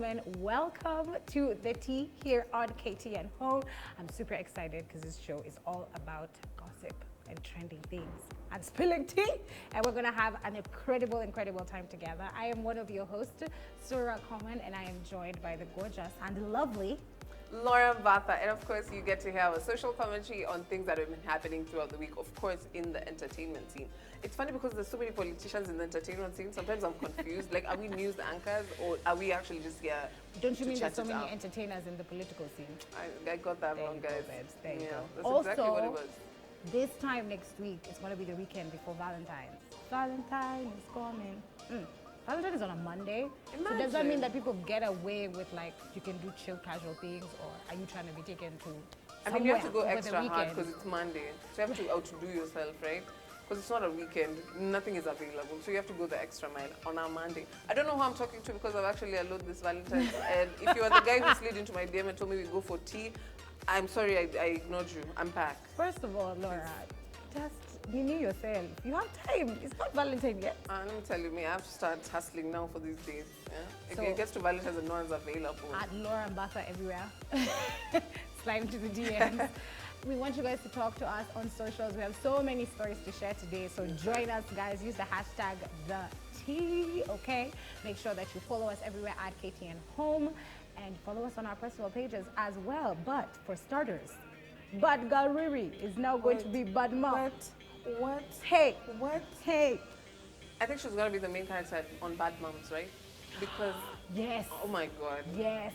gentlemen, welcome to the tea here on KTN Home. I'm super excited because this show is all about gossip and trending things and spilling tea. And we're going to have an incredible time together. I am one of your hosts, Surah Common, and I am joined by the gorgeous and lovely Laura Batha, and of course you get to hear our social commentary on things that have been happening throughout the week, of course in the entertainment scene. It's funny because there's so many politicians in the entertainment scene, sometimes I'm confused, like are we news anchors or are we actually just here Don't you to mean chat there's so it many out? entertainers in the political scene? I got that wrong, guys. There you go. That's Also, exactly what it was. this time next week, it's going to be the weekend before Valentine's. Valentine is coming. Valentine is on a Monday. So does that mean that people get away with, like, you can do chill, casual things, or are you trying to be taken to I mean, you have to go somewhere over extra the hard weekend? because it's Monday. So you have to outdo yourself, right? Because it's not a weekend, nothing is available. So you have to go the extra mile on our Monday. I don't know who I'm talking to because I've actually allowed this Valentine's. And if you are the guy who slid into my DM and told me we go for tea, I'm sorry I ignored you. I'm back. First of all, Laura, just renew yourself. You have time. It's not Valentine yet. Let me tell you, I have to start hustling now for these days. Yeah? So- It gets to Valentine's and no one's available. At Laura and Batha everywhere. Slide into the DMs. We want you guys to talk to us on socials. We have so many stories to share today. So join us, guys. Use the hashtag #TheTea, okay? Make sure that you follow us everywhere at KTN Home and follow us on our personal pages as well. But for starters, Bad Girl Riri is now going to be Bad Mom. What? Hey. What? Hey. I think she's going to be the main character on Bad Moms, right? Because, Yes. oh my God. Yes.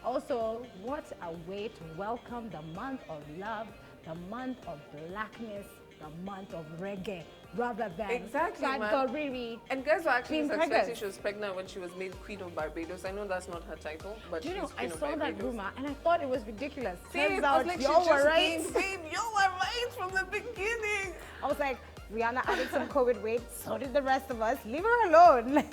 Also, what a way to welcome the month of love, the month of blackness, the month of reggae, rather than Exactly, Bad man. Girl Riri. And guys were actually Being suspecting pregnant. she was pregnant when she was made Queen of Barbados. I know that's not her title, but You she's know, I Queen of saw that Barbados. rumor and I thought it was ridiculous. See, Turns I was out like, y'all she were just right. means, babe, you were right from the beginning. I was like, Rihanna added some COVID weight, so did the rest of us. Leave her alone.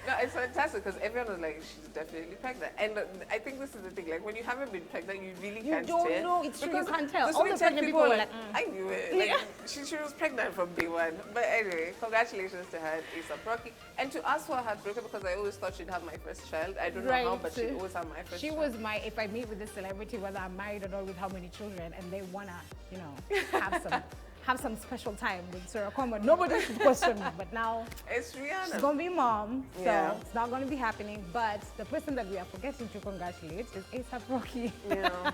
No, it's fantastic because everyone was like, she's definitely pregnant. And I think this is the thing, like when you haven't been pregnant, you really You can't don't tell. know, it's true, you Because can't tell. there's All so the many pregnant people were were like, like, I knew it. Like, she was pregnant from day one. But anyway, congratulations to her, ASAP Rocky. And to us who are heartbroken because I always thought she'd have my first child. I don't know how, but she always had my first She child. was my, if I meet with this celebrity, whether I'm married or not, with how many children, and they wanna, you know, have some special time with Sarah Coleman. Nobody should question me, but now It's Rihanna. she's gonna be mom, so Yeah. it's not gonna be happening. But the person that we are forgetting to congratulate is ASAP Rocky. Yeah.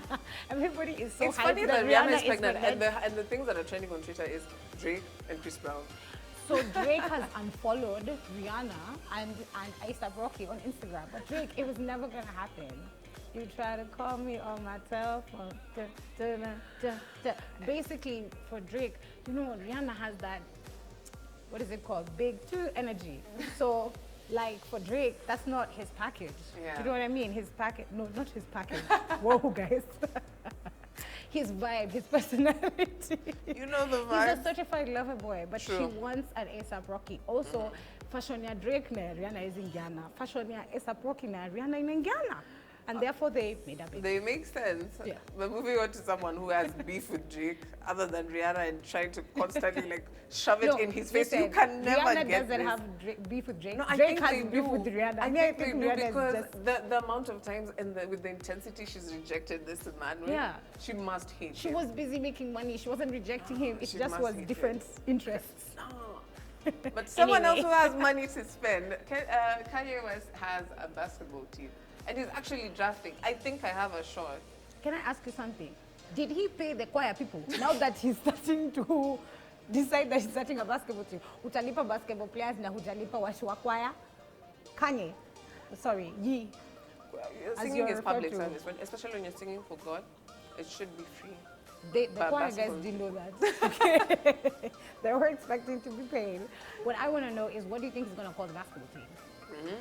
Everybody is so It's hyped funny that Rihanna is pregnant, pregnant. and the things that are trending on Twitter is Drake and Chris Brown. So Drake has unfollowed Rihanna and ASAP Rocky on Instagram. But Drake, it was never gonna happen. You try to call me on my telephone. Da, da, da, da, da. Basically, for Drake, you know, Rihanna has that, what is it called? Big two energy. So, like for Drake, that's not his package. Yeah. You know what I mean? His package, no, not his package. Whoa, guys. His vibe, his personality. You know the He's vibe. a certified lover boy, but she True. wants an ASAP Rocky. Also, fashion ya Drake ne Rihanna is in Ghana. Fashion ya ASAP Rocky ne Rihanna in Ghana. And therefore they made a baby. They make sense. Yeah. But moving on to someone who has beef with Drake, other than Rihanna, and trying to constantly like shove it in his face, you listen, can never Rihanna get doesn't this. have beef with Drake. No, I Drake think has they beef do. with Rihanna. I Me, think they do Rihanna is because just, the amount of times and with the intensity she's rejected this man with, Yeah. she must hate she him. was busy making money. She wasn't rejecting him. It She just must was hate different interests. No. But someone else Anyway. who has money to spend, Kanye West has a basketball team. And he's actually drafting. I think I have a shot. Can I ask you something? Did he pay the choir people now that he's starting to decide that he's starting a basketball team? Utalipa basketball players na hujalipa watu wa choir? Kanye, sorry, Ye. Singing you're is public referred to. service, especially when you're singing for God. It should be free. The But choir guys basketball. didn't know that. Okay. They were expecting to be paid. What I want to know is, what do you think he's going to call the basketball team?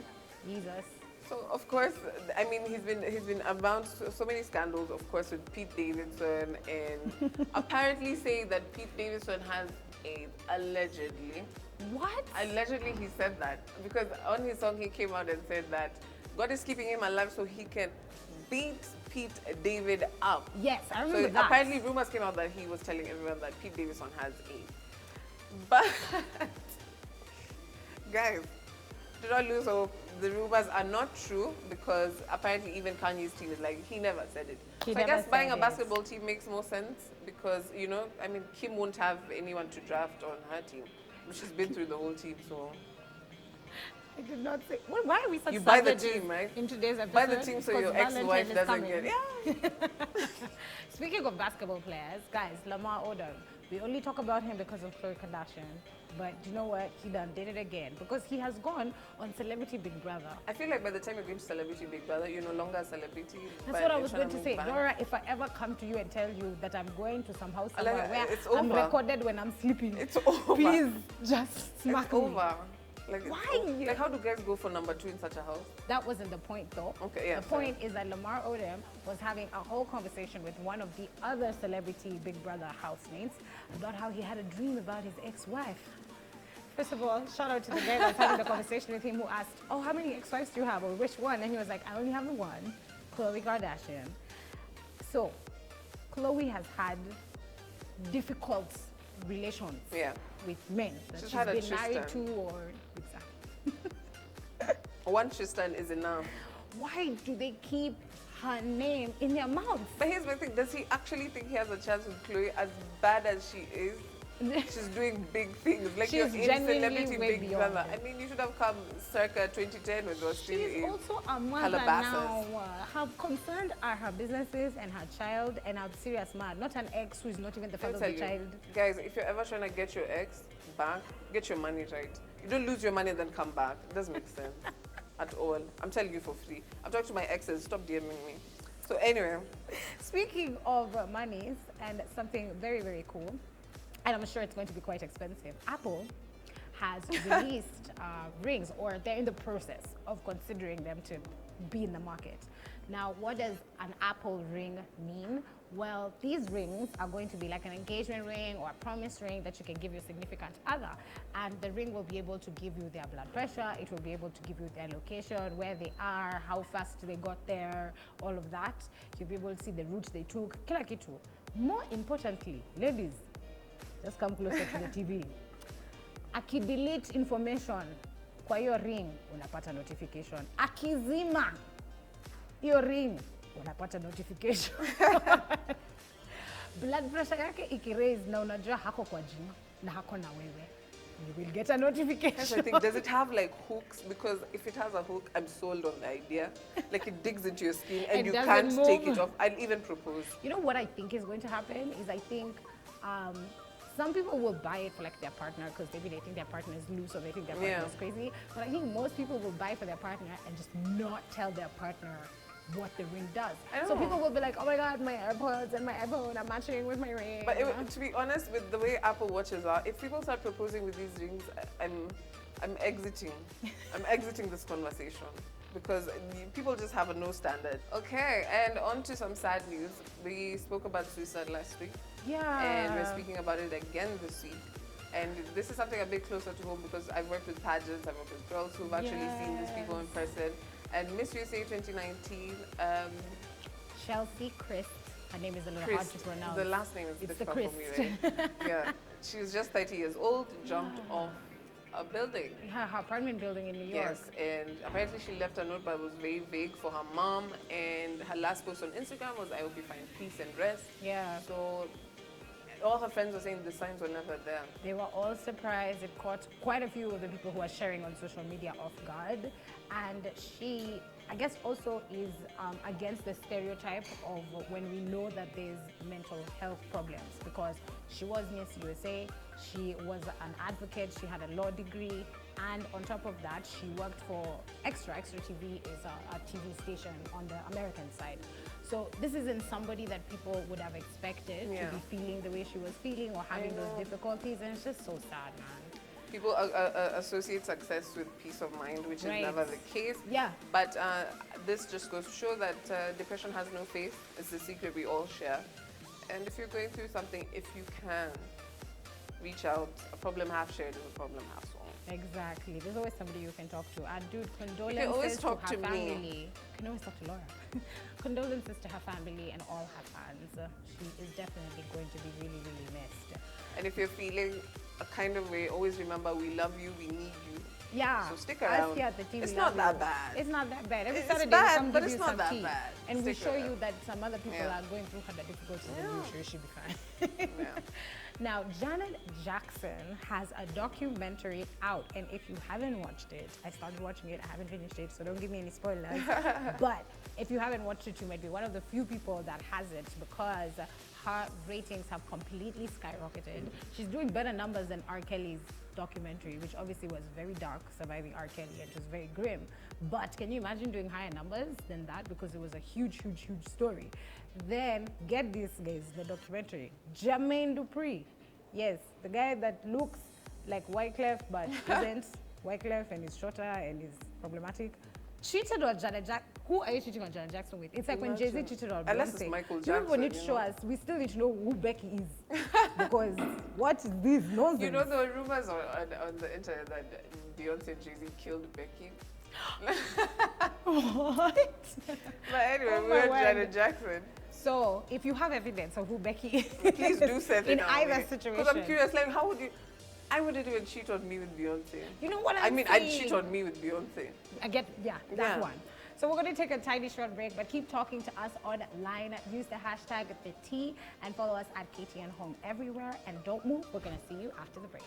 Jesus. So of course, I mean, he's been around so many scandals, of course, with Pete Davidson, and apparently saying that Pete Davidson has AIDS, allegedly. What? Allegedly, he said that because on his song he came out and said that God is keeping him alive so he can beat Pete David up. Yes, I So remember that. apparently, rumors came out that he was telling everyone that Pete Davidson has AIDS. But guys, Do not lose hope. The rumors are not true because apparently even Kanye's team is like, he never said it. He So I guess never buying a said it. basketball team makes more sense because, you know, I mean, Kim won't have anyone to draft on her team. She's been through the whole team, so. I did not say. Well, why are we such You buy the savages team, right? in today's episode? Buy the team so your Because ex-wife Valentine is doesn't get. coming. Yeah. Speaking of basketball players, guys, Lamar Odom. We only talk about him because of Khloe Kardashian. But you know what? He done did it again because he has gone on Celebrity Big Brother. I feel like by the time you're going to Celebrity Big Brother, you're no longer a celebrity. That's what I was going to say. Laura, if I ever come to you and tell you that I'm going to some house somewhere Like, where it's I'm over. recorded when I'm sleeping, It's over. please just smack It's me. over. Like, it's Why? Like, how do guys go for number 2 in such a house? That wasn't the point, though. Okay, yeah. The point is that Lamar Odom was having a whole conversation with one of the other celebrity Big Brother housemates about how he had a dream about his ex-wife. First of all, shout out to the guy that was having the conversation with him who asked, oh, how many ex-wives do you have, or which one? And he was like, I only have the one, Khloe Kardashian. So, Khloe has had difficult relations with men that She's she's had a been married Tristan. to or... One Tristan is enough. Why do they keep her name in their mouths? But here's my thing, does he actually think he has a chance with Chloe? As bad as she is, she's doing big things. Like, She's you're in genuinely Celebrity way Big beyond Brother. it. I mean, you should have come circa 2010 when there was still She's in also a mother Calabasas. now. How concerned are her businesses and her child, and I'm serious mad. Not an ex who is not even the father of the child. Guys, if you're ever trying to get your ex back, get your money right. You don't lose your money and then come back. It doesn't make sense at all. I'm telling you for free. I'm talking to my exes. Stop DMing me. So anyway. Speaking of monies and something very, very cool, and I'm sure it's going to be quite expensive, Apple has released rings, or they're in the process of considering them to be in the market. Now, what does an Apple ring mean? Well, these rings are going to be like an engagement ring or a promise ring that you can give your significant other. And the ring will be able to give you their blood pressure, it will be able to give you their location, where they are, how fast they got there, all of that. You'll be able to see the route they took, kila kitu. More importantly, ladies, just come closer to the TV. Akidelete information kwa hiyo ring, unapata notification. Akizima hiyo ring, unapata notification. Blood pressure yake ikiraise na unajua hako kwa gym na hako na wewe, you will get a notification. I think, does it have like hooks? Because if it has a hook, I'm sold on the idea. Like, it digs into your skin and you can't take it off. I'll even propose. You know what I think is going to happen is I think some people will buy it for like their partner because maybe they think their partner is loose or they think their partner is crazy. But I think most people will buy for their partner and just not tell their partner what the ring does. So people will be like, oh my God, my AirPods and my iPhone are matching with my ring. But to be honest, with the way Apple Watches are, if people start proposing with these rings, I'm exiting. I'm exiting this conversation because people just have a no standard. Okay, and on to some sad news. We spoke about suicide last week. Yeah. And we're speaking about it again this week. And this is something a bit closer to home because I've worked with pageants, I've worked with girls who've actually seen these people in person. And Miss USA 2019, Chelsea Christ, her name is a little hard to pronounce. The last name is difficult for me, right? Yeah, she was just 30 years old, jumped off a building. Yeah, her apartment building in New York. Yes, and apparently she left a note, but it was very vague for her mom. And her last post on Instagram was, I hope you find peace and rest. Yeah. So all her friends were saying the signs were never there. They were all surprised. It caught quite a few of the people who are sharing on social media off guard. And she, I guess, also is against the stereotype of when we know that there's mental health problems, because she was Miss USA, she was an advocate, she had a law degree, and on top of that, she worked for Extra. Extra TV is a TV station on the American side. So this isn't somebody that people would have expected to be feeling the way she was feeling or having those difficulties, and it's just so sad, man. People associate success with peace of mind, which is never the case. Yeah. But this just goes to show that depression has no face. It's the secret we all share. And if you're going through something, if you can, reach out. A problem half shared is a problem half solved. Exactly. There's always somebody you can talk to. And dude, condolences you can always talk to her to family. me. You can always talk to Laura. Condolences to her family and all her fans. She is definitely going to be really, really missed. And if you're feeling a kind of way, always remember we love you, we need you. Yeah. So stick Us around. here at the tea, It's we not love that you. bad. It's not that bad. Every It's Saturday we bad, come but give it's you not some that tea. bad. And we Stick show around. you that some other people Yeah. are going through harder difficulties than Yeah. you, so you should be fine. Yeah. Now, Janet Jackson has a documentary out, and if you haven't watched it, I started watching it, I haven't finished it, so don't give me any spoilers. But if you haven't watched it, you might be one of the few people that has it because her ratings have completely skyrocketed. She's doing better numbers than R. Kelly's documentary, which obviously was very dark, surviving R. Kelly, and it was very grim. But can you imagine doing higher numbers than that? Because it was a huge, huge, huge story. Then, get this, guys, the documentary. Jermaine Dupri. Yes, the guy that looks like Wyclef but isn't Wyclef and is shorter and is problematic. Cheated on Janet Jackson. Who are you cheating on Janet Jackson with? It's like when Jay-Z cheated on Unless it's Beyonce. Michael You people Jackson, need to you show know. us. We still need to know who Becky is. Because what is this nonsense? You know, there were rumors on the internet that Beyonce and Jay-Z killed Becky. What? But anyway, Oh we my were word. Janet Jackson. So, if you have evidence of who Becky is, Please do send it in our either way. situation. Because I'm curious, like, how would you... I wouldn't even cheat on me with Beyonce. You know what I I'm mean, saying? I'd cheat on me with Beyonce. I get, yeah, that Yeah. one. So we're going to take a tiny short break, but keep talking to us online. Use the hashtag #TheT and follow us at KTN Home everywhere. And don't move. We're going to see you after the break.